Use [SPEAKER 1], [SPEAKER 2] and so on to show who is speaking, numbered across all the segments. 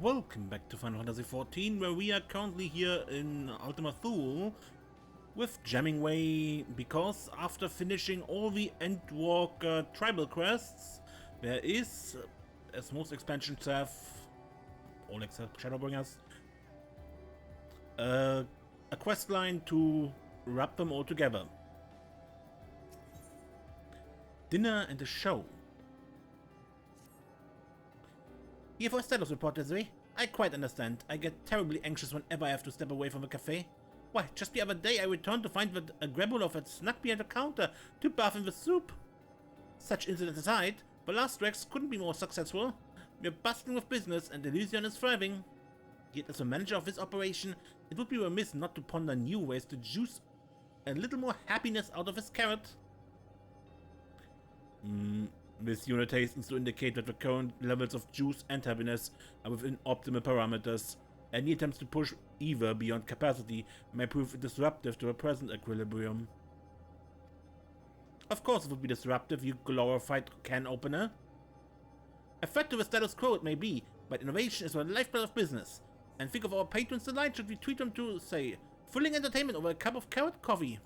[SPEAKER 1] Welcome back to Final Fantasy XIV, where we are currently here in Ultima Thule with Jammingway, because after finishing all the Endwalker tribal quests, there is, as most expansions have, all except Shadowbringers, a quest line to wrap them all together. Dinner and a show. Here for a status report, Desiree. I quite understand. I get terribly anxious whenever I have to step away from a cafe. Why, just the other day I returned to find that a Grabulov had snuck behind the counter to bath in the soup. Such incidents aside, the Last Dregs couldn't be more successful. We're bustling with business and Elysian is thriving. Yet as a manager of this operation, it would be remiss not to ponder new ways to juice a little more happiness out of this carrot. This unit hastens to indicate that the current levels of juice and happiness are within optimal parameters. Any attempts to push either beyond capacity may prove disruptive to the present equilibrium. Of course it would be disruptive, you glorified can opener. A threat to the status quo it may be, but innovation is the lifeblood of business. And think of our patrons' delight should we treat them to, say, thrilling entertainment over a cup of carrot coffee.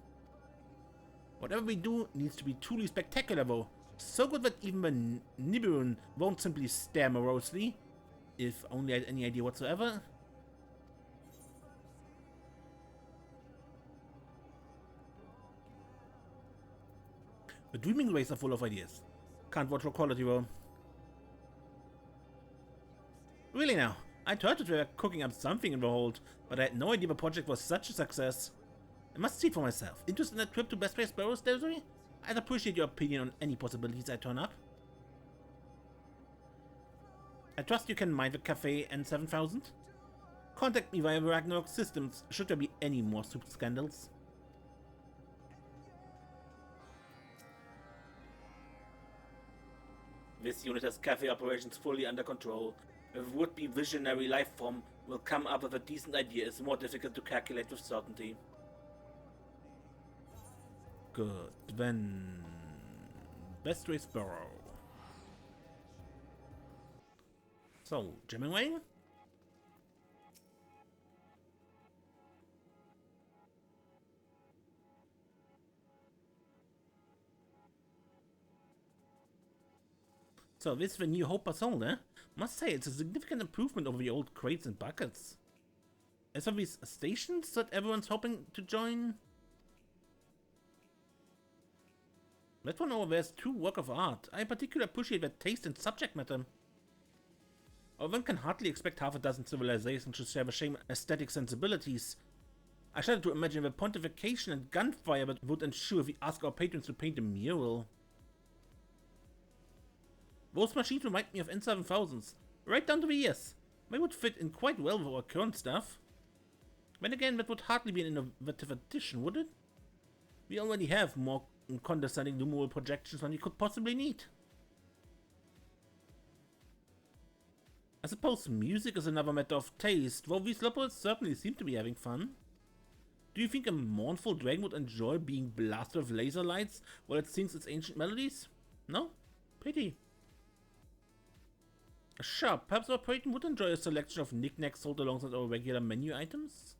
[SPEAKER 1] Whatever we do needs to be truly spectacular though. So good that even the Nibiruun won't simply stare morosely, if only I had any idea whatsoever. The Dreamingways are full of ideas. Can't watch for quality though. Really now, I'd heard that they were cooking up something in the hold, but I had no idea the project was such a success. I must see it for myself. Interested in a trip to Best Place Barrows, Desiree? I'd appreciate your opinion on any possibilities I turn up. I trust you can mind the cafe N7000. Contact me via the Ragnarok systems should there be any more soup scandals. This unit has cafe operations fully under control. A would-be visionary life form will come up with a decent idea is more difficult to calculate with certainty. Good, then Best Race Burrow. So, Jammingway? So this is the new Hope Sold, eh? Must say it's a significant improvement over the old crates and buckets. As for these stations that everyone's hoping to join? That one over there is true work of art. I particularly appreciate their taste and subject matter. Or one can hardly expect half a dozen civilizations to share the same aesthetic sensibilities. I shudder to imagine the pontification and gunfire that would ensue if we ask our patrons to paint a mural. Those machines remind me of N7000s, right down to the ears. They would fit in quite well with our current stuff. Then again, that would hardly be an innovative addition, would it? We already have more condescending numeral projections than we could possibly need. I suppose music is another matter of taste, though these leopards certainly seem to be having fun. Do you think a mournful dragon would enjoy being blasted with laser lights while it sings its ancient melodies? No? Pity. Sure, perhaps our patron would enjoy a selection of knickknacks sold alongside our regular menu items?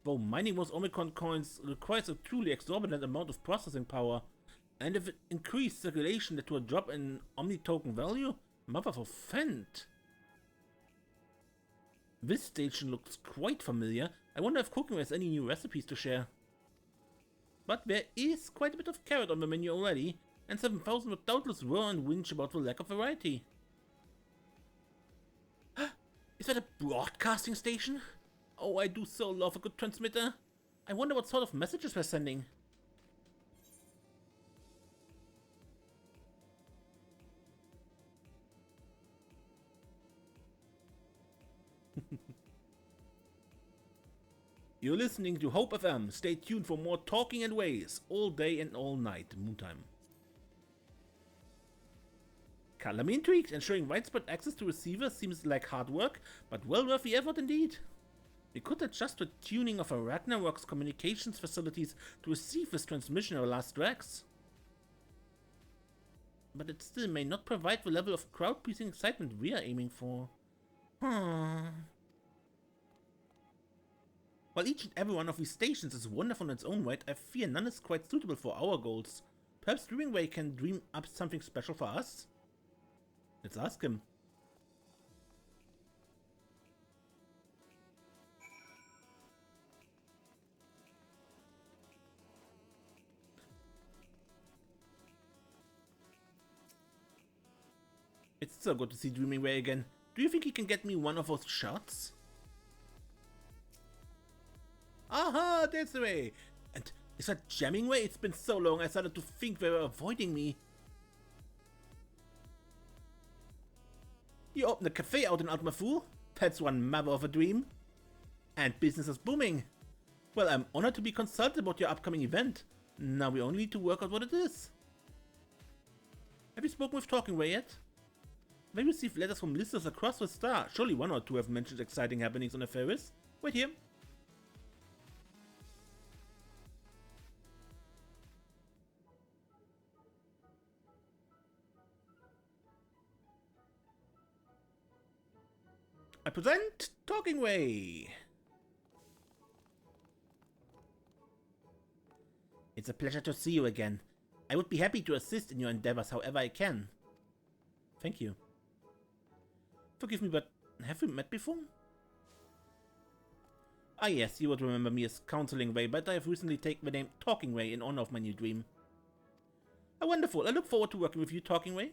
[SPEAKER 1] Though mining those Omicron coins requires a truly exorbitant amount of processing power, and if it increased circulation led to a drop in Omni token value, mother of Fent. This station looks quite familiar. I wonder if Cooking has any new recipes to share. But there is quite a bit of carrot on the menu already, and 7000 would doubtless roar and whinge about the lack of variety. Is that a broadcasting station? Oh, I do so love a good transmitter. I wonder what sort of messages we're sending. You're listening to Hope FM. Stay tuned for more talking and ways, all day and all night, Moontime. Color me intrigued. Ensuring widespread access to receivers seems like hard work, but well worth the effort indeed. We could adjust the tuning of a Ragnarok's communications facilities to receive this transmission of Last Dregs. But it still may not provide the level of crowd-pleasing excitement we are aiming for. Hmm. While each and every one of these stations is wonderful in its own right, I fear none is quite suitable for our goals. Perhaps Dreamingway can dream up something special for us? Let's ask him. It's so good to see Dreamingway again. Do you think he can get me one of those shots? Aha, that's the way! And is that Jammingway? It's been so long I started to think they were avoiding me. You opened a cafe out in Ultima Thule? That's one mother of a dream. And business is booming. Well, I'm honored to be consulted about your upcoming event. Now we only need to work out what it is. Have you spoken with Talkingway yet? Have you received letters from listeners across the star? Surely one or two have mentioned exciting happenings on the Ferris. Wait here. I present Talkingway. It's a pleasure to see you again. I would be happy to assist in your endeavors however I can. Thank you. Forgive me, but have we met before? Ah yes, you would remember me as Counselingway, but I have recently taken the name Talkingway in honor of my new dream. Ah, wonderful. I look forward to working with you, Talkingway.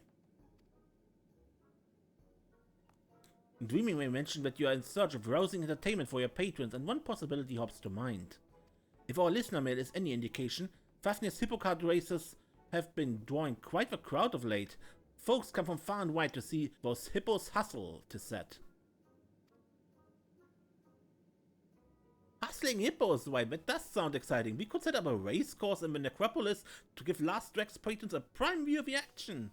[SPEAKER 1] Dreamingway mentioned that you are in search of rousing entertainment for your patrons, and one possibility hops to mind. If our listener mail is any indication, Fafnir's Hippocard races have been drawing quite the crowd of late. Folks come from far and wide to see those hippos hustle, 'tis said. Hustling hippos, why, that does sound exciting. We could set up a race course in the necropolis to give Last Dregs patrons a prime view of the action.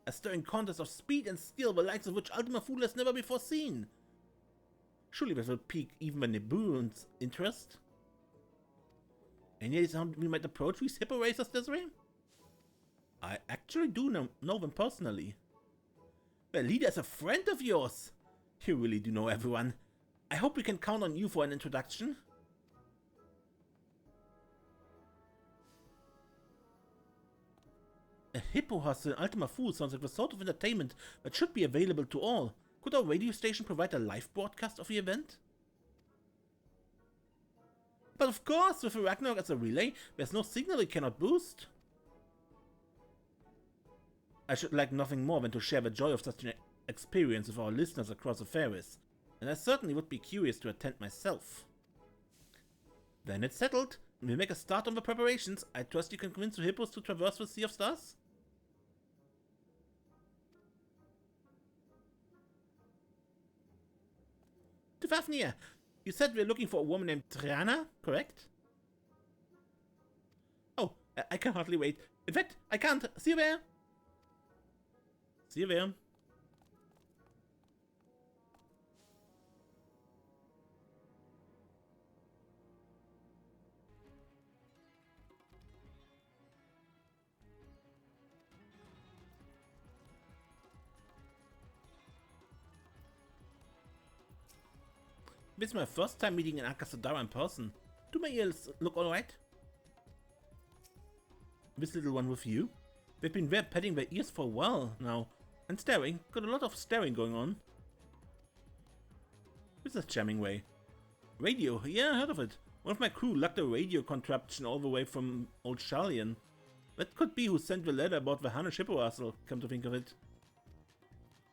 [SPEAKER 1] A stirring contest of speed and skill, the likes of which Ultima Thule has never before seen. Surely this will pique even the Nibuun's interest. And yet how we might approach these hippo racers, Desiree? I actually do know them personally. The leader is a friend of yours. You really do know everyone. I hope we can count on you for an introduction. A hippo hustle in Ultima Thule sounds like the sort of entertainment that should be available to all. Could our radio station provide a live broadcast of the event? But of course, with the Ragnarok as a relay, there's no signal we cannot boost. I should like nothing more than to share the joy of such an experience with our listeners across the Ferris, and I certainly would be curious to attend myself. Then it's settled. We'll make a start on the preparations. I trust you can convince the hippos to traverse the Sea of Stars? To Fafnir, you said we're looking for a woman named Triana, correct? Oh, I can hardly wait. In fact, I can't. See you there. See you there. This is my first time meeting an Akasadara in person. Do my ears look alright? This little one with you? They've been there petting their ears for a while now. And staring. Got a lot of staring going on. This is Jammingway. Radio, yeah, I heard of it. One of my crew lugged a radio contraption all the way from old Sharlian. That could be who sent the letter about the Hanish Hippo hustle, come to think of it.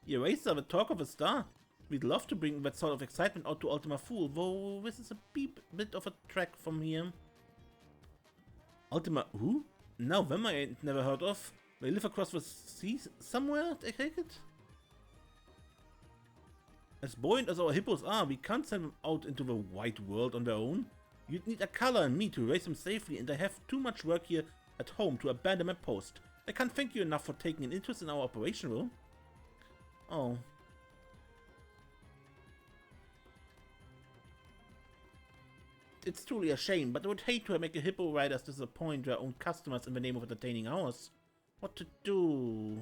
[SPEAKER 1] The Eraser, the talk of a star. We'd love to bring that sort of excitement out to Ultima Thule, though this is a bit of a trek from here. Ultima who? Now them I ain't never heard of. They live across the sea somewhere, I take it? As buoyant as our hippos are, we can't send them out into the wide world on their own. You'd need a color and me to raise them safely, and I have too much work here at home to abandon my post. I can't thank you enough for taking an interest in our operation, though. Oh. It's truly a shame, but I would hate to make a hippo riders disappoint their own customers in the name of entertaining ours. What to do?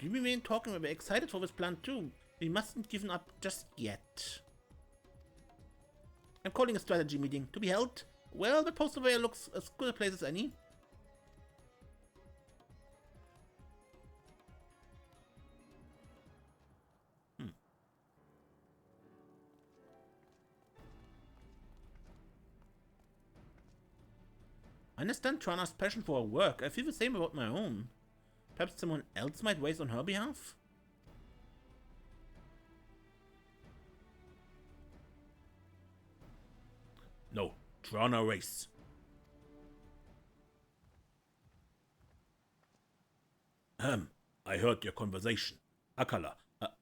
[SPEAKER 1] We remain talking, we're excited for this plan too. We mustn't give up just yet. I'm calling a strategy meeting to be held. Well, the post surveyor looks as good a place as any. I understand Trana's passion for her work. I feel the same about my own. Perhaps someone else might race on her behalf? No, Trana race. I heard your conversation. Akala,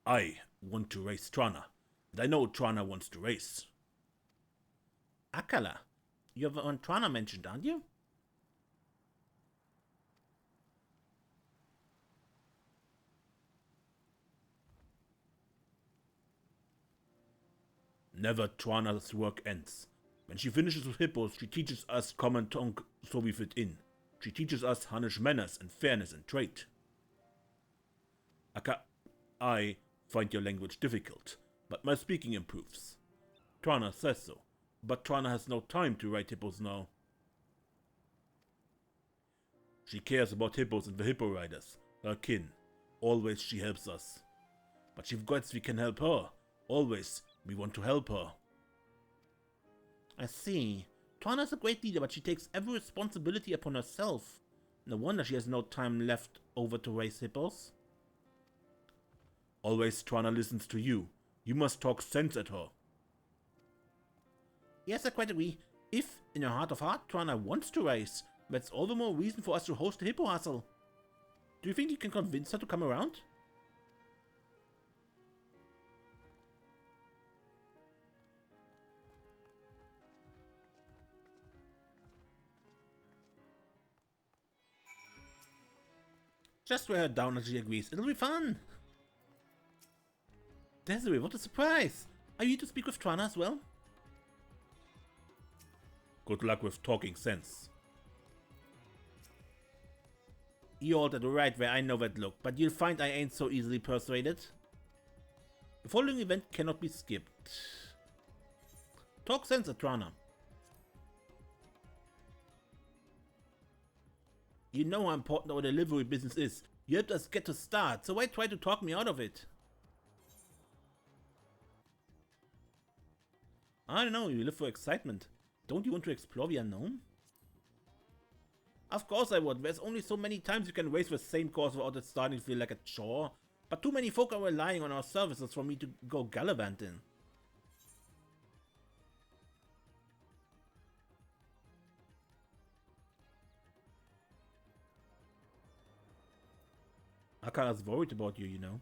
[SPEAKER 1] I want to race Trana. And I know Trana wants to race. Akala? You're the one Trana mentioned, aren't you? Never Trana's work ends. When she finishes with hippos, she teaches us common tongue so we fit in. She teaches us Hunnish manners and fairness in trade. I find your language difficult, but my speaking improves. Trana says so, but Trana has no time to ride hippos now. She cares about hippos and the hippo riders, her kin. Always she helps us. But she forgets we can help her. Always we want to help her. I see. Trana's a great leader, but she takes every responsibility upon herself. No wonder she has no time left over to raise hippos. Always Trana listens to you. You must talk sense at her. Yes, I quite agree. If, in her heart of heart, Trana wants to race, that's all the more reason for us to host a hippo hustle. Do you think you can convince her to come around? Just wear her down and she agrees. It'll be fun! Desiree, what a surprise! Are you to speak with Trana as well? Good luck with talking sense. You altered right where I know that look, but you'll find I ain't so easily persuaded. The following event cannot be skipped. Talk sense at Trana. You know how important our delivery business is. You helped us get to start, so why try to talk me out of it? I don't know, you live for excitement. Don't you want to explore the unknown? Of course I would. There's only so many times you can race the same course without it starting to feel like a chore. But too many folk are relying on our services for me to go gallivanting. Akala's worried about you, you know.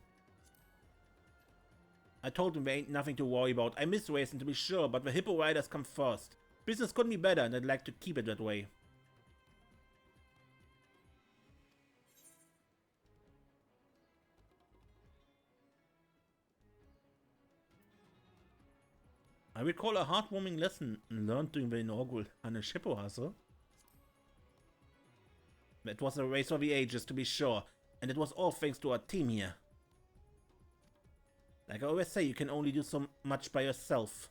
[SPEAKER 1] I told him there ain't nothing to worry about. I miss racing to be sure, but the hippo riders come first. Business couldn't be better and I'd like to keep it that way. I recall a heartwarming lesson learned during the inaugural Hunnish hippo hustle. That was a race for the ages to be sure, and it was all thanks to our team here. Like I always say, you can only do so much by yourself.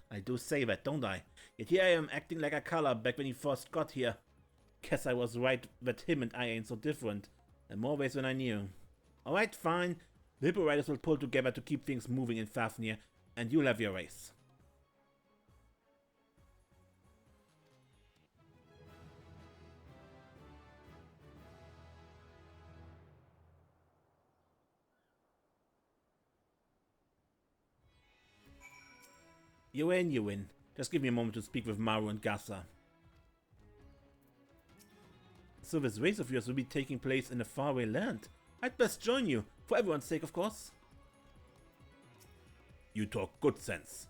[SPEAKER 1] I do say that, don't I? Yet here I am acting like a color back when he first got here. Guess I was right that him and I ain't so different. In more ways than I knew. Alright, fine. The hippo riders will pull together to keep things moving in Fafnir, and you'll have your race. You win, you win. Just give me a moment to speak with Maru and Gassa. So this race of yours will be taking place in a faraway land. I'd best join you, for everyone's sake, of course. You talk good sense.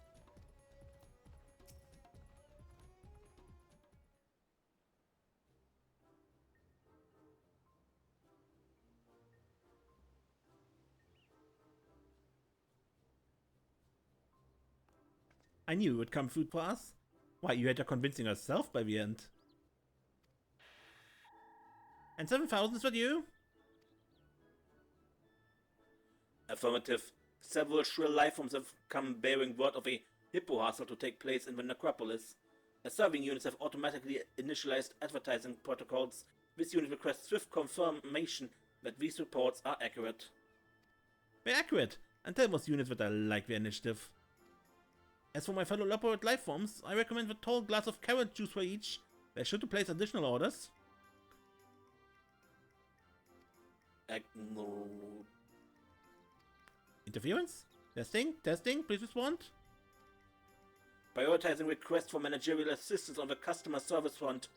[SPEAKER 1] I knew you would come through for us. Why, you had her convincing herself by the end. And 7,000 is what you? Affirmative. Several shrill lifeforms have come bearing word of a hippo hustle to take place in the necropolis. As serving units have automatically initialized advertising protocols, this unit requests swift confirmation that these reports are accurate. They're accurate, and tell those units that I like their initiative. As for my fellow elaborate lifeforms, I recommend a tall glass of carrot juice for each. They're sure to place additional orders. Interference? Testing, please respond. Prioritizing requests for managerial assistance on the customer service front.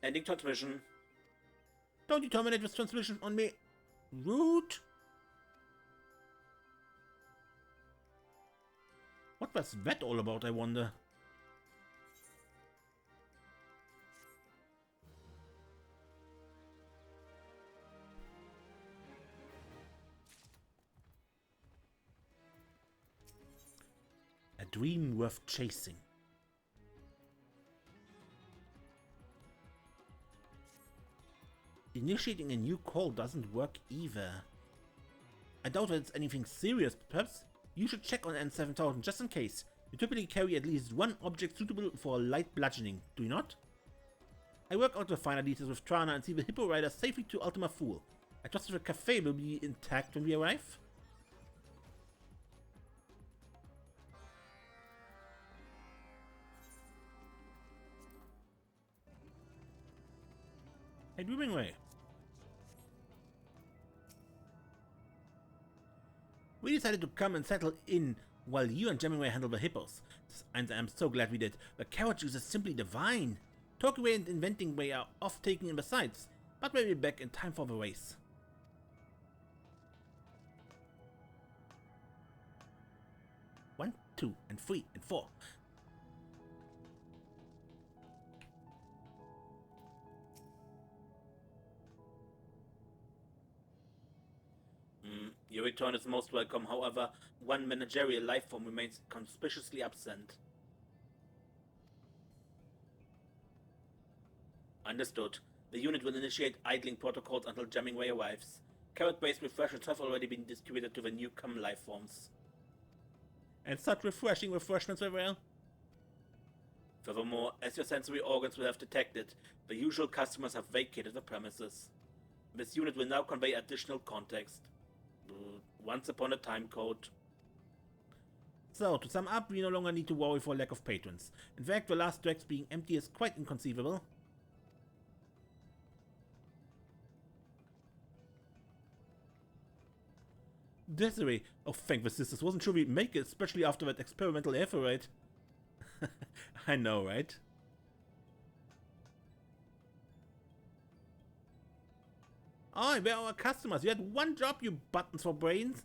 [SPEAKER 1] Ending transmission. Don't you terminate this transmission on me. Rude. What was that all about, I wonder? A dream worth chasing. Initiating a new call doesn't work either. I doubt that it's anything serious, but perhaps you should check on N7000 just in case. You typically carry at least one object suitable for light bludgeoning, do you not? I work out the finer details with Trana and see the Hippo Rider safely to Ultima Thule. I trust that the cafe will be intact when we arrive. Hey, Dreamingway. We decided to come and settle in while you and Jammingway handle the hippos. And I'm so glad we did. The carrot juice is simply divine. Talkaway and Inventing Way are off taking in the sides, but we'll be back in time for the race. 1, 2, and 3, and 4. Your return is most welcome, however, one managerial lifeform remains conspicuously absent. Understood. The unit will initiate idling protocols until Jammingway arrives. Carrot-based refreshers have already been distributed to the newcomer lifeforms. And such refreshing refreshments as well? Furthermore, as your sensory organs will have detected, the usual customers have vacated the premises. This unit will now convey additional context. Once upon a time code. So, to sum up, we no longer need to worry for lack of patrons. In fact, the Last Dregs being empty is quite inconceivable. Desiree! Oh, thank the sisters. Wasn't sure we'd make it, especially after that experimental airfare raid. I know, right? Oh, we're our customers. You had one job, you buttons for brains.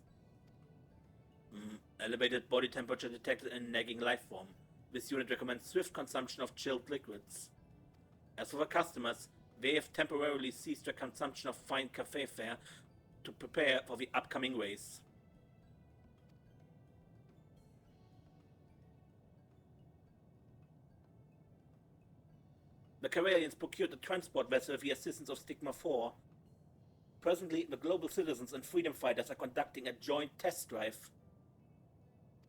[SPEAKER 1] Elevated body temperature detected in nagging lifeform. This unit recommends swift consumption of chilled liquids. As for the customers, they have temporarily ceased their consumption of fine cafe fare to prepare for the upcoming race. The Karelians procured a transport vessel with the assistance of Stigma 4. Presently, the global citizens and freedom fighters are conducting a joint test drive.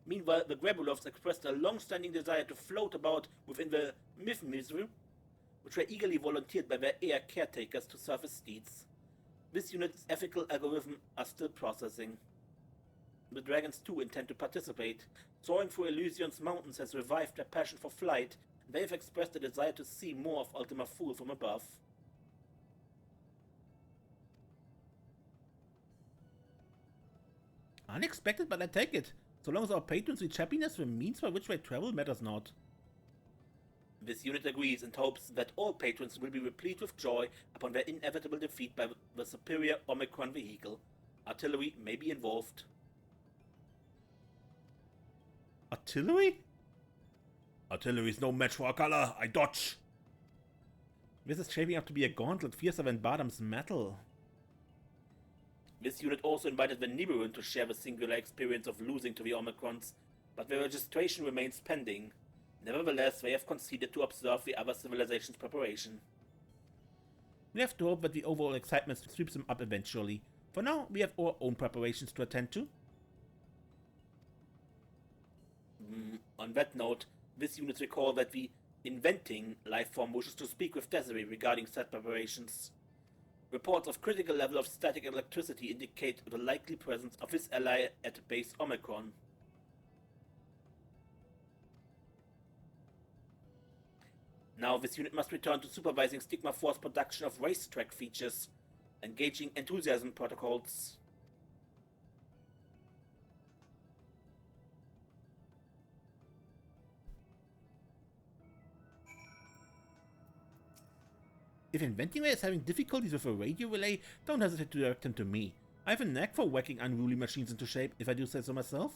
[SPEAKER 1] Meanwhile, the Grabulovs expressed a long-standing desire to float about within the Myth-Misery, which were eagerly volunteered by their air caretakers to serve as steeds. This unit's ethical algorithm are still processing. The dragons too intend to participate. Soaring through Elysion's mountains has revived their passion for flight, and they have expressed a desire to see more of Ultima Thule from above. Unexpected, but I take it. So long as our patrons reach happiness, the means by which they travel matters not. This unit agrees and hopes that all patrons will be replete with joy upon their inevitable defeat by the superior Omicron vehicle. Artillery may be involved. Artillery? Artillery is no match for Akala. I dodge. This is shaping up to be a gauntlet fiercer than Badam's metal. This unit also invited the Nibiruin to share the singular experience of losing to the Omicrons, but their registration remains pending. Nevertheless, they have conceded to observe the other civilization's preparation. We have to hope that the overall excitement sweeps them up eventually. For now, we have our own preparations to attend to. On that note, this unit recall that the inventing life form wishes to speak with Desiree regarding set preparations. Reports of critical level of static electricity indicate the likely presence of his ally at base Omicron. Now this unit must return to supervising Stigma 4's production of racetrack features, engaging enthusiasm protocols. If Inventingway is having difficulties with a radio relay, don't hesitate to direct him to me. I have a knack for whacking unruly machines into shape, if I do say so myself.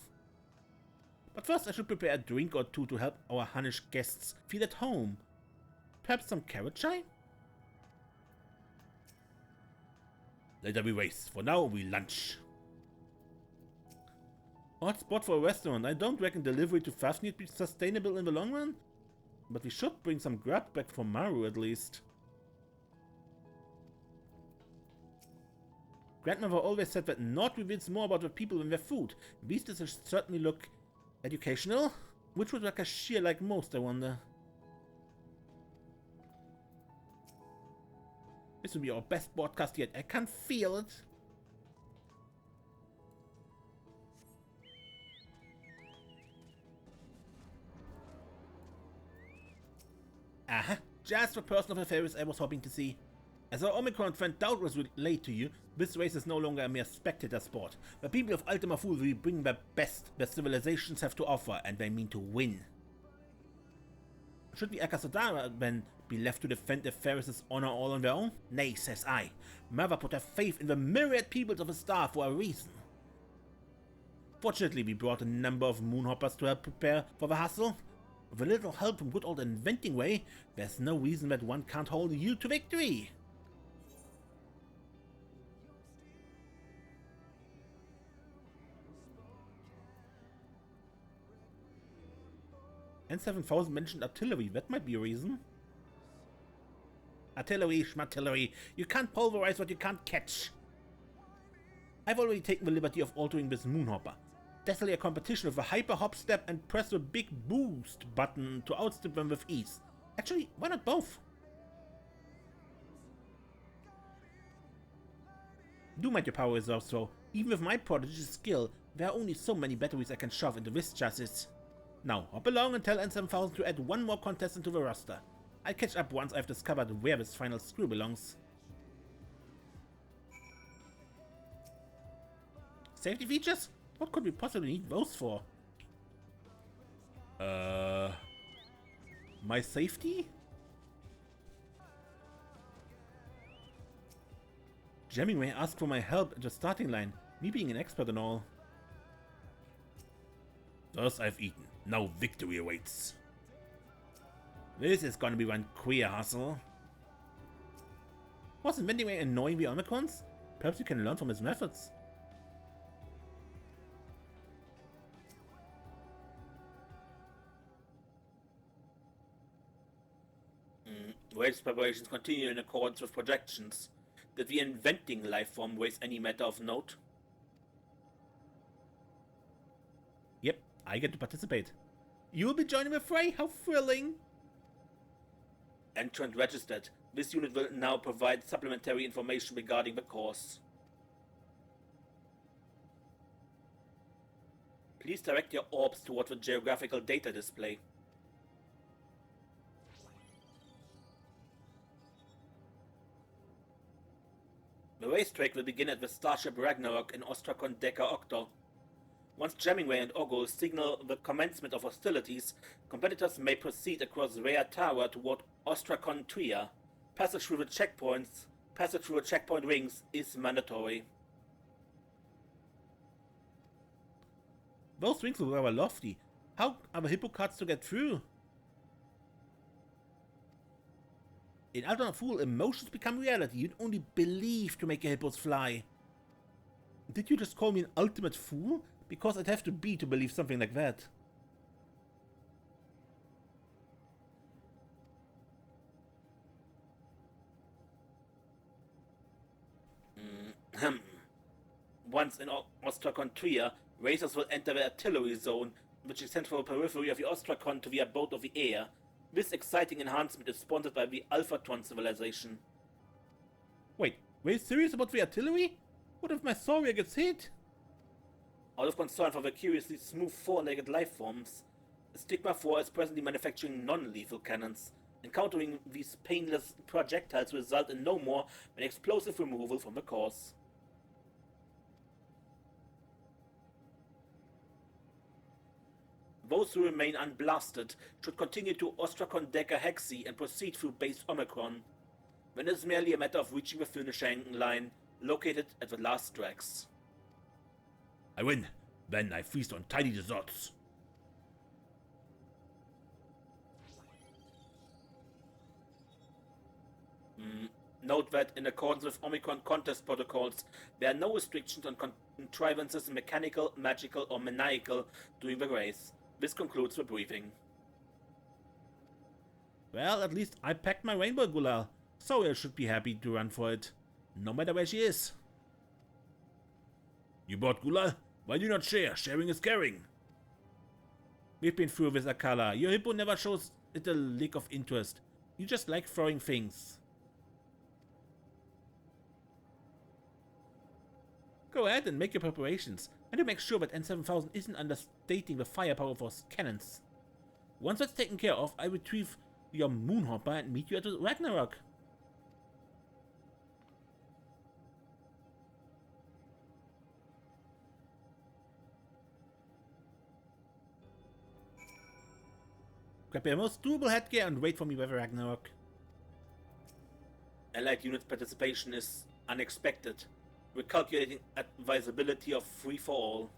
[SPEAKER 1] But first I should prepare a drink or two to help our Hunnish guests feel at home. Perhaps some carrot chai? Later we race. For now we lunch. Odd spot for a restaurant. I don't reckon delivery to Fafnir would be sustainable in the long run. But we should bring some grub back from Maru at least. Grandmother always said that Nord reveals more about the people than their food. These dishes certainly look educational. Which would like a shear like most, I wonder. This will be our best broadcast yet. I can feel it. Aha, just the person of affairs I was hoping to see. As our Omicron friend doubtless relayed to you, this race is no longer a mere spectator sport. The people of Ultima Thule will bring the best their civilizations have to offer, and they mean to win. Should the Akasodara then be left to defend the Ferris' honor all on their own? Nay, says I. Mother put her faith in the myriad peoples of the star for a reason. Fortunately, we brought a number of moonhoppers to help prepare for the hustle. With a little help from good old Inventingway, there's no reason that one can't hold you to victory. N7000 mentioned artillery, that might be a reason. Artillery, schmartillery, you can't pulverize what you can't catch. I've already taken the liberty of altering this moonhopper. Definitely a competition with a hyper hop step and press the big boost button to outstep them with ease. Actually, why not both? Do mind your power reserves though. Even with my prodigious skill, there are only so many batteries I can shove into this chassis. Now, hop along and tell N7000 to add one more contestant to the roster. I'll catch up once I've discovered where this final screw belongs. Safety features? What could we possibly need those for? My safety? Jammingway asked for my help at the starting line, me being an expert and all. Thus I've eaten. Now victory awaits. This is gonna be one queer hustle. Was Inventingway annoying the Omicrons? Perhaps you can learn from his methods. Race preparations continue in accordance with projections. Did the inventing life form raise any matter of note? Yep, I get to participate. You'll be joining the fray? How thrilling! Entrant registered. This unit will now provide supplementary information regarding the course. Please direct your orbs toward the geographical data display. The racetrack will begin at the Starship Ragnarok in Ostrakon Deca Octo. Once Jammingway and Ogul signal the commencement of hostilities, competitors may proceed across Rea Tower toward Ostrakon Tria. Passage through the checkpoint rings is mandatory. Those rings were rather lofty. How are the hippocards to get through? In Ultima Thule, emotions become reality. You'd only believe to make your hippos fly. Did you just call me an ultimate fool? Because I'd have to be to believe something like that. Once in Ostrakon Tria, racers will enter the artillery zone, which extends from the periphery of the Ostrakon to the abode of the air. This exciting enhancement is sponsored by the Alphatron civilization. Wait, were you serious about the artillery? What if my Saurier gets hit? Out of concern for the curiously smooth four-legged life forms, Stigma 4 is presently manufacturing non-lethal cannons. Encountering these painless projectiles will result in no more than explosive removal from the course. Those who remain unblasted should continue to Ostrakon Decker Hexi and proceed through base Omicron, when it is merely a matter of reaching the finishing line, located at the Last Dregs. I win. Then I feast on tiny desserts. Note that, in accordance with Omicron contest protocols, there are no restrictions on contrivances mechanical, magical, or maniacal during the race. This concludes the briefing. Well, at least I packed my rainbow Gulal. Sawyer should be happy to run for it, no matter where she is. You bought Gulal? Why do you not share? Sharing is caring. We've been through this, Akala. Your hippo never shows it a lick of interest. You just like throwing things. Go ahead and make your preparations, and to make sure that N7000 isn't understating the firepower of our cannons. Once that's taken care of, I retrieve your Moonhopper and meet you at Ragnarok. Grab your most doable headgear and wait for me with Ragnarok. Allied units participation is unexpected. We're calculating advisability of free for all.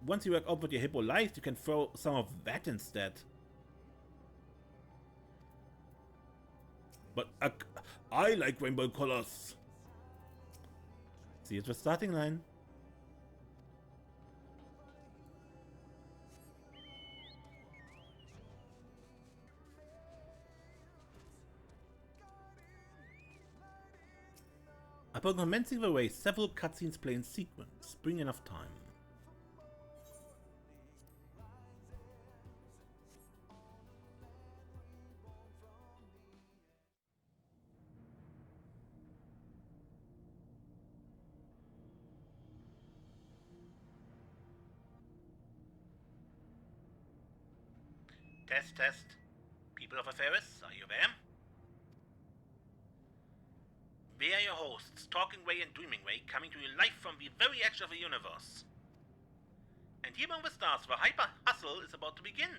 [SPEAKER 1] Once you work out what your hippo likes, you can throw some of that instead. But I like rainbow colors. See you at the starting line. Upon commencing the race, several cutscenes play in sequence, bring enough time. Test, test. People of Aferis, are you there? We are your hosts, Talkingway and Dreamingway, coming to you live from the very edge of the universe. And here among the stars, the hyper hustle is about to begin.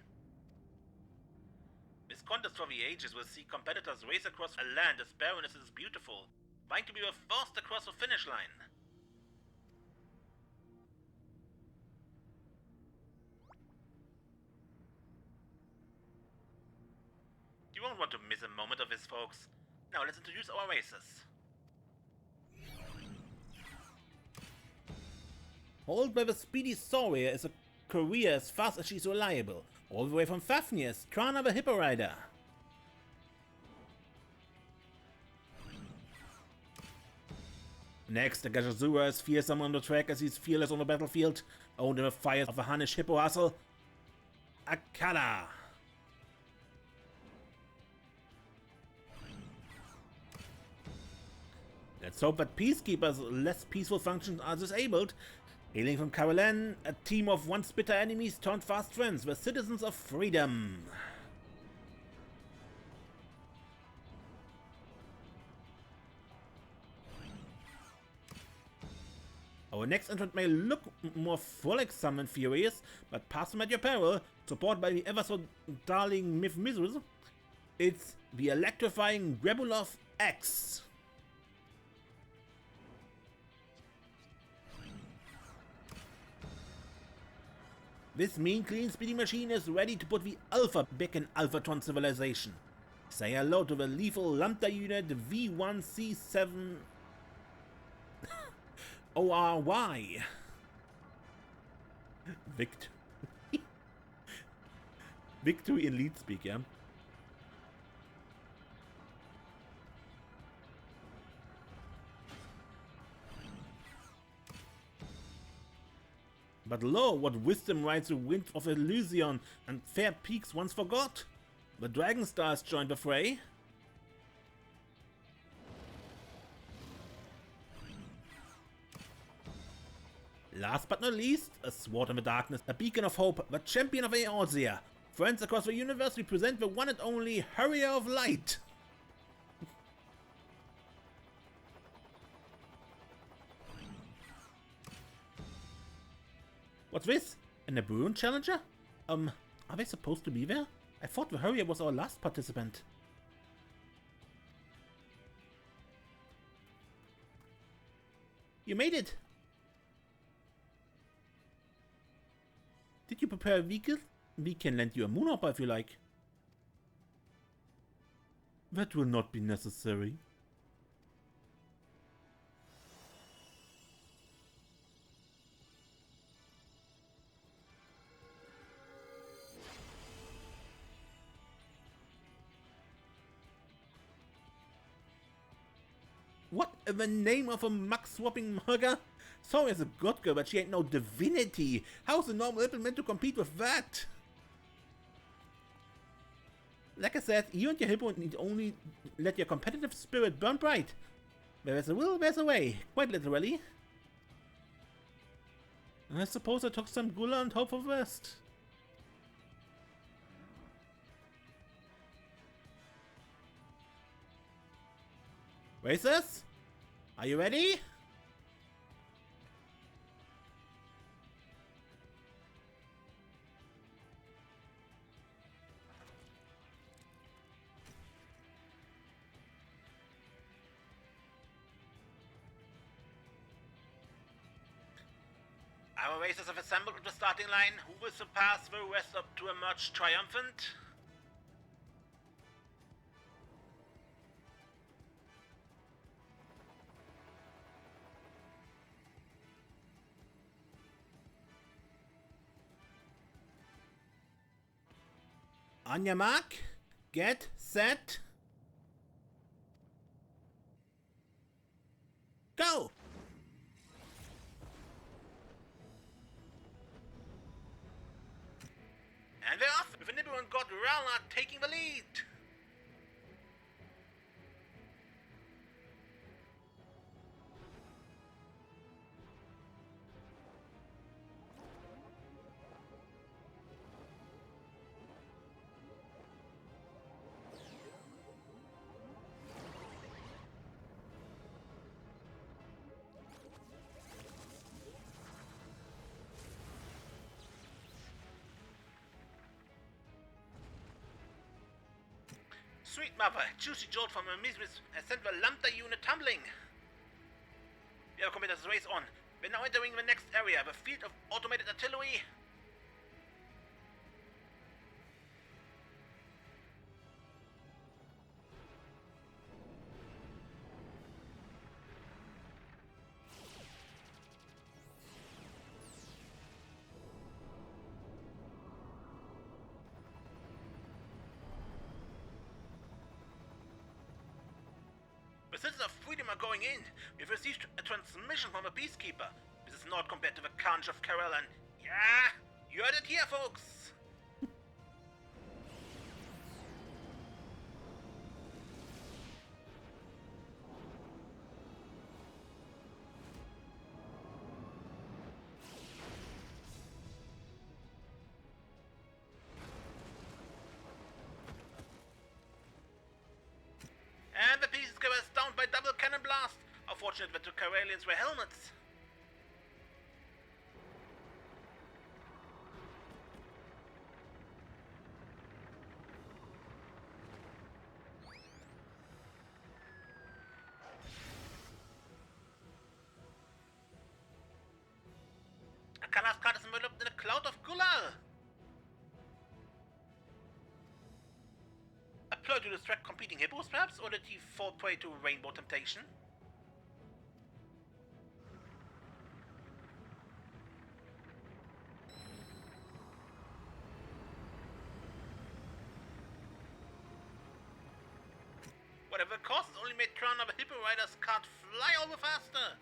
[SPEAKER 1] This contest for the ages will see competitors race across a land as barren as it is beautiful, vying to be the first across the finish line. You won't want to miss a moment of this, folks. Now let's introduce our racers. Hauled by the speedy Saurier is a career as fast as she's reliable, all the way from Fafnir, Trana the Hippo Rider. Next, the Gajazura is fearsome on the track as he's fearless on the battlefield, owned in the fires of the Hunnish Hippo hustle, Akala. Let's hope that Peacekeepers' less peaceful functions are disabled. Hailing from Carolan, a team of once bitter enemies turned fast friends, the citizens of freedom. Our next entrant may look more frolic and furious, but pass them at your peril, supported by the ever-so-darling Myth Mizzles. It's the electrifying Grebulov X. This mean, clean, speedy machine is ready to put the Alpha back in Alphatron civilization. Say hello to the lethal Lambda unit V1C7 ORY. Victory in lead speak, yeah? But lo, what wisdom rides the wind of Elysion, and fair peaks once forgot. The dragon stars joined the fray. Last but not least, a sword in the darkness, a beacon of hope, the champion of Eorzea. Friends across the universe represent the one and only Harrier of Light. What's this? An Eberron challenger? Are they supposed to be there? I thought the Harrier was our last participant. You made it! Did you prepare a vehicle? We can lend you a moonhopper if you like. That will not be necessary. What in the name of a muck-swapping mugger? Sorry is a good girl, but she ain't no divinity. How's a normal hippo meant to compete with that? Like I said, you and your hippo need only let your competitive spirit burn bright. Where there's a will, there's a way. Quite literally. I suppose I took some gula and hope for the best. Racers? Are you ready? Our racers have assembled at the starting line. Who will surpass the rest up to emerge triumphant? On your mark, get set, go! And they're off, with Nibble and God Ralna taking the lead. Sweet mother, juicy jolt from a mistress has sent the Lambda unit tumbling. We have completed this race on. We're now entering the next area, the field of automated artillery. The citizens of freedom are going in. We've received a transmission from a peacekeeper. This is not compared to the carnage of Karellan. Yeah, you heard it here, folks. And the peacekeeper is downed by double cannon blast. How fortunate that the Karelians wear helmets. Kala's card is enveloped in a cloud of Gular. A ploy to distract competing hippos, perhaps, or did he fall prey to rainbow temptation? Whatever it costs, only made Crown of a Hippo Rider's cart fly all the faster.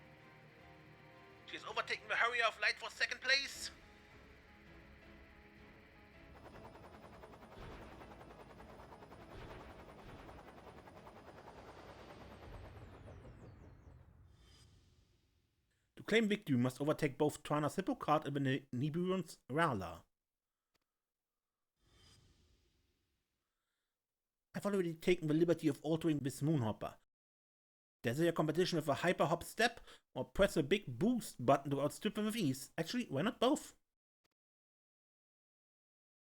[SPEAKER 1] She has overtaken the Harrier of Light for second place. claim victory, you must overtake both Tuana's Hippocard and the Nibiru's Rala. I've already taken the liberty of altering this Moonhopper. There's a competition with a hyper hop step, or press a big boost button to outstrip them with ease. Actually, why not both?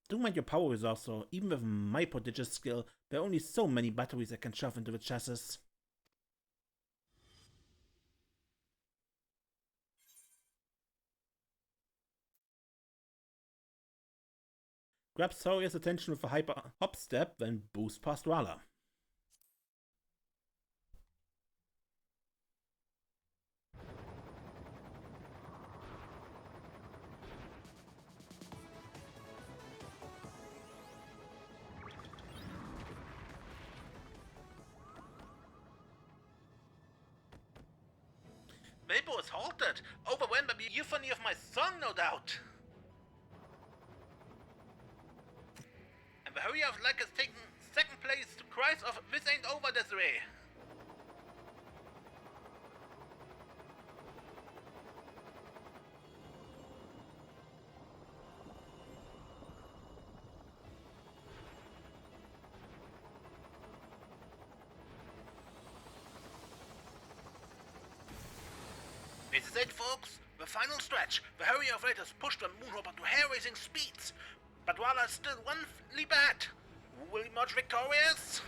[SPEAKER 1] Don't mind your power reserves, so even with my prodigious skill, there are only so many batteries I can shove into the chassis. Grab Sauria's attention with a hyper hop step, then boost past Rala. Vapor is halted, overwhelmed by the euphony of my song, no doubt. And the hurry of luck has taken second place to cries of "This ain't over, Desiree." This is it, folks. The final stretch. The hurry of rate has pushed the Moonhopper to hair-raising speeds. But Rala is still one leap ahead. Who will emerge victorious?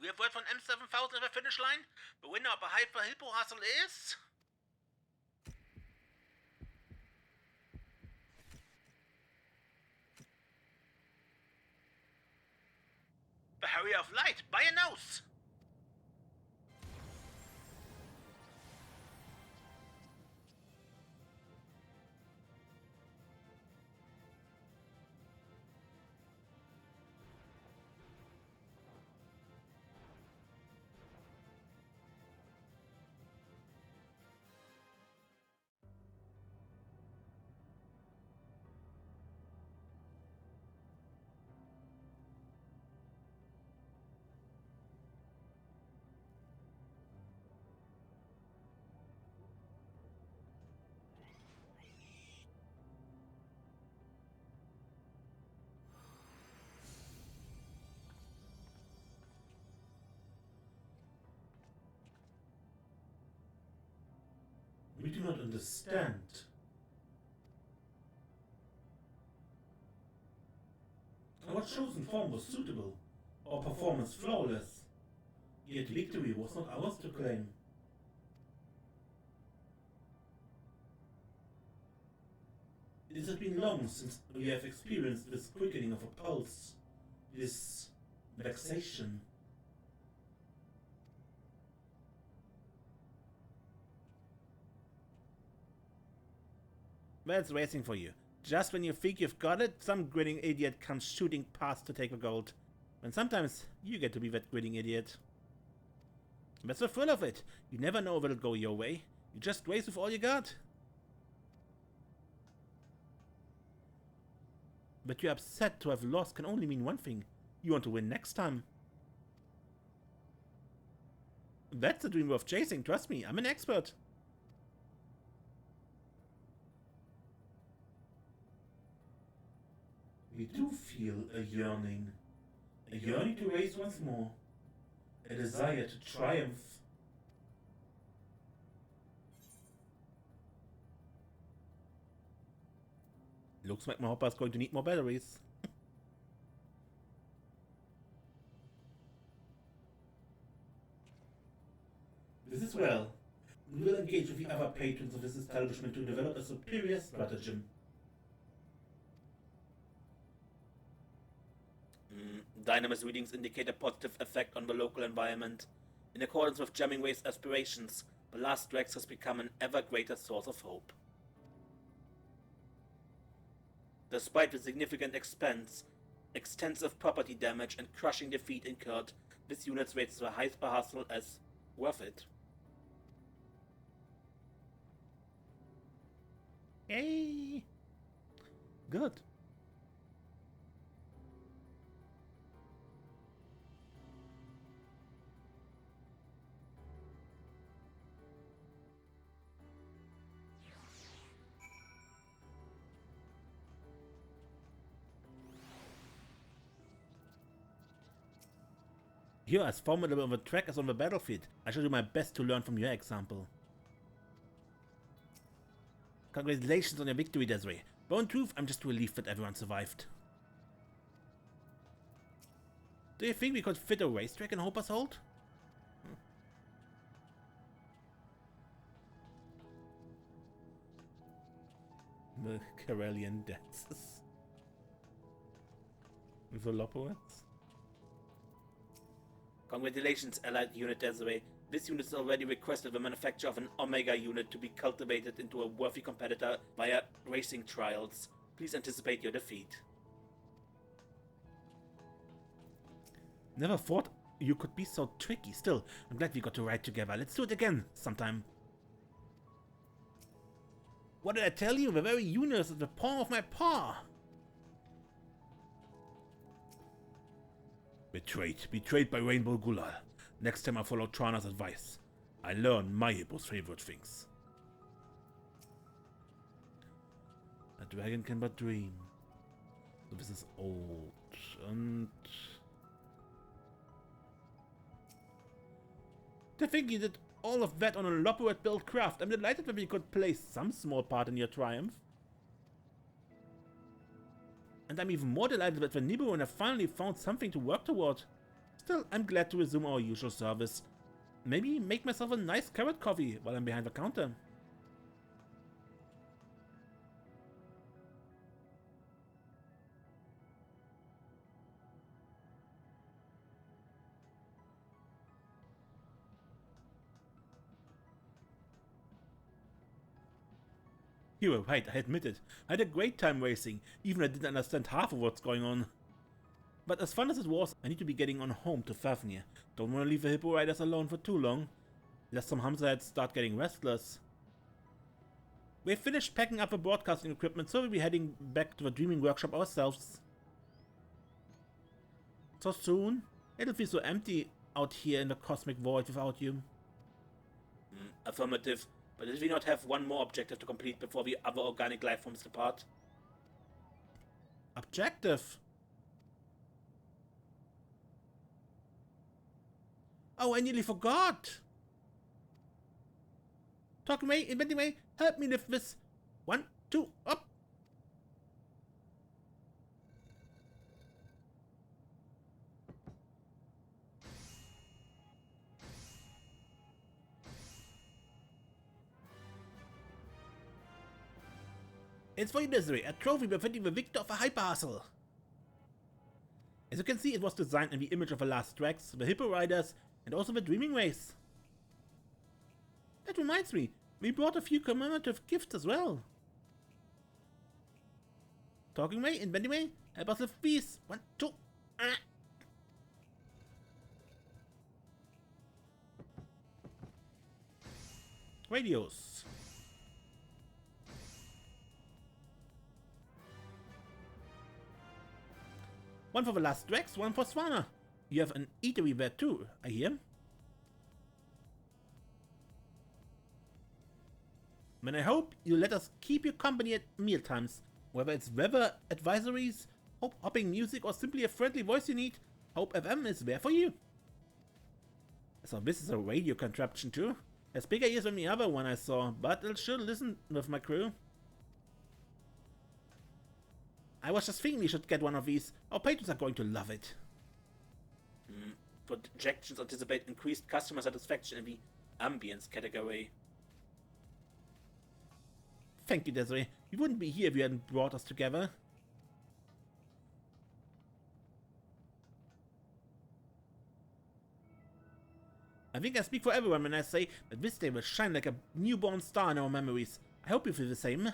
[SPEAKER 1] We have word from M7000 at the finish line. The winner of the Hyper Hippo Hustle is... the Hurry of Light, by a nose! We do not understand. Our chosen form was suitable, our performance flawless. Yet victory was not ours to claim. It has been long since we have experienced this quickening of a pulse, this vexation. That's waiting for you. Just when you think you've got it, some grinning idiot comes shooting past to take the gold. And sometimes you get to be that grinning idiot. That's the thrill of it. You never know if it'll go your way. You just race with all you got. But you're upset to have lost can only mean one thing. You want to win next time. That's a dream worth chasing, trust me, I'm an expert. We do feel a yearning to race once more, a desire to triumph. Looks like my hopper's going to need more batteries. This is well. We will engage with the other patrons of this establishment to develop a superior stratagem. Dynamis readings indicate a positive effect on the local environment. In accordance with Jammingway's aspirations, the Last Dregs has become an ever greater source of hope. Despite the significant expense, extensive property damage, and crushing defeat incurred, this unit rates the hyper hustle as worth it. Yay! Good. You're as formidable on the track as on the battlefield. I shall do my best to learn from your example. Congratulations on your victory, Desiree. Though in truth, I'm just relieved that everyone survived. Do you think we could fit a racetrack in Hopper's Hold? The Karelian dances. The Lopowitz. Congratulations, Allied Unit Desiree. This unit has already requested the manufacture of an Omega unit to be cultivated into a worthy competitor via racing trials. Please anticipate your defeat. Never thought you could be so tricky. Still, I'm glad we got to ride together. Let's do it again sometime. What did I tell you? The very universe is the paw of my paw. Betrayed by Rainbow Gulal. Next time I follow Trana's advice, I learn my hippo's favorite things. A dragon can but dream. So this is old. And to think you did all of that on a Lopowitz-built craft, I'm delighted that we could play some small part in your triumph. And I'm even more delighted that the Nibiruin have finally found something to work toward. Still, I'm glad to resume our usual service. Maybe make myself a nice carrot coffee while I'm behind the counter. You were right, I admit it. I had a great time racing, even if I didn't understand half of what's going on. But as fun as it was, I need to be getting on home to Fafnir. Don't want to leave the hippo riders alone for too long, lest some Hamzaheads start getting restless. We've finished packing up the broadcasting equipment, so we'll be heading back to the Dreaming Workshop ourselves. So soon? It'll feel so empty out here in the cosmic void without you. Affirmative. But did we not have one more objective to complete before the other organic life forms depart? Objective? Oh, I nearly forgot! Talkingway, Inventingway, help me lift this. 1, 2, up! It's for you, Desiree, a trophy befitting the victor of a hyper hustle. As you can see, it was designed in the image of the Last Dregs, the Hippo Riders, and also the Dreamingways. That reminds me, we brought a few commemorative gifts as well. Talkingway, Inventingway, help us lift these. 1, 2, Radios. One for the Last Dregs, one for Swana. You have an eatery there too, I hear. And I hope you let us keep you company at mealtimes. Whether it's weather advisories, hopping music, or simply a friendly voice you need, Hope FM is there for you. So this is a radio contraption too. Has bigger ears than the other one I saw, but I'll sure listen with my crew. I was just thinking we should get one of these. Our patrons are going to love it. Projections anticipate increased customer satisfaction in the ambience category. Thank you, Desiree. We wouldn't be here if you hadn't brought us together. I think I speak for everyone when I say that this day will shine like a newborn star in our memories. I hope you feel the same.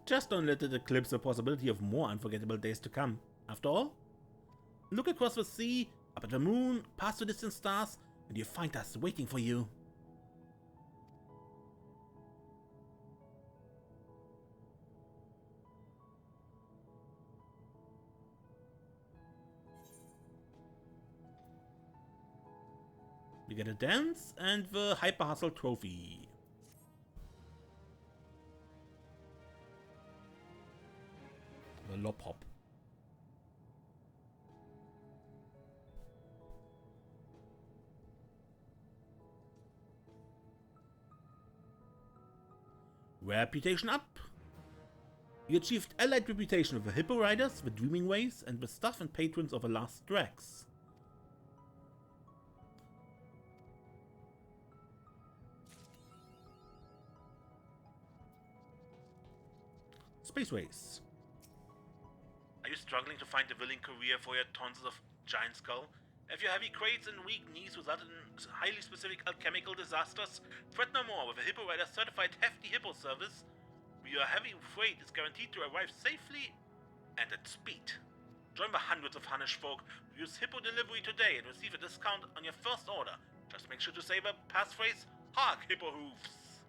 [SPEAKER 1] Just don't let it eclipse the possibility of more unforgettable days to come. After all, look across the sea, up at the moon, past the distant stars, and you'll find us waiting for you. We get a dance and the Hyper Hustle trophy. The Lop Hop. Reputation up. You achieved allied reputation with the Hippo Riders, the Dreamingways, and the staff and patrons of the Last Dregs. Space Race. Are you struggling to find a willing career for your tonsils of giant skull? Have your heavy crates and weak knees resulted in highly specific alchemical disasters? Fret no more with a Hippo Rider certified hefty Hippo service. Your heavy freight is guaranteed to arrive safely and at speed. Join the hundreds of Hunnish folk who use Hippo delivery today and receive a discount on your first order. Just make sure to say the passphrase, "Hark, Hippo Hoofs!"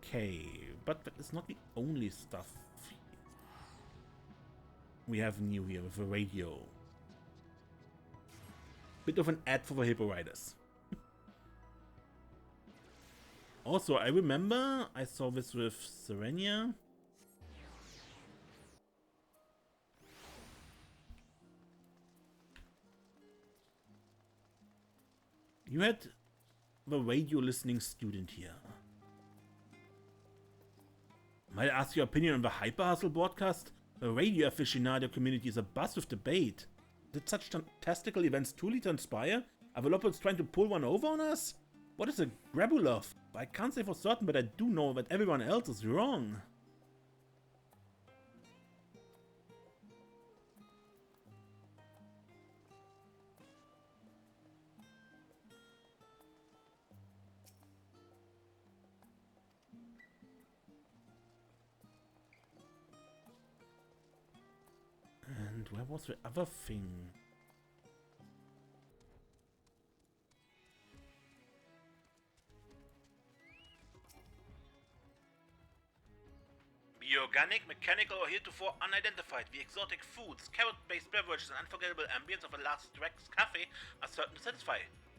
[SPEAKER 1] Okay, but that is not the only stuff we have new here with the radio. Bit of an ad for the Hippo Riders. Also, I remember I saw this with Serenia. You had the radio listening student here. Might I ask your opinion on the Hyper Hustle broadcast? The radio aficionado community is abuzz with debate. Did such fantastical events truly transpire? Are the Lopods trying to pull one over on us? What is a Grabulov? I can't say for certain, but I do know that everyone else is wrong. And where was the other thing? Be organic, mechanical, or heretofore unidentified, the exotic foods, carrot-based beverages, and unforgettable ambience of a Last Dregs cafe are certain to satisfy.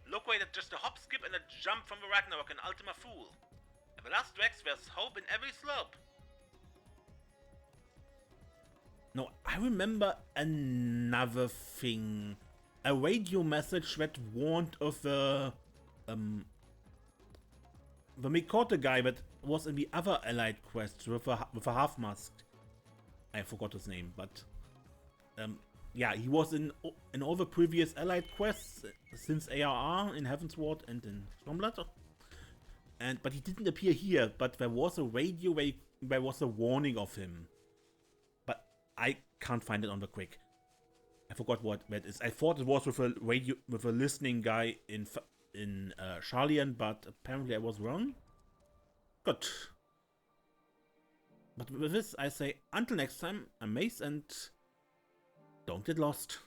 [SPEAKER 1] Located just a hop, skip, and a jump from the Ragnarok and Ultima Thule. At the Last Dregs, there's hope in every slope. No, I remember another thing. A radio message that warned of the Mikota guy that was in the other allied quest with a half mask. I forgot his name, but yeah, he was in all the previous allied quests since ARR in Heavensward and in Stormblood. But he didn't appear here. But there was a radio where there was a warning of him. But I can't find it on the quick. I forgot what that is. I thought it was with a radio with a listening guy in Charlian, but apparently I was wrong. Good. But with this, I say until next time, I'm Mace, and don't get lost.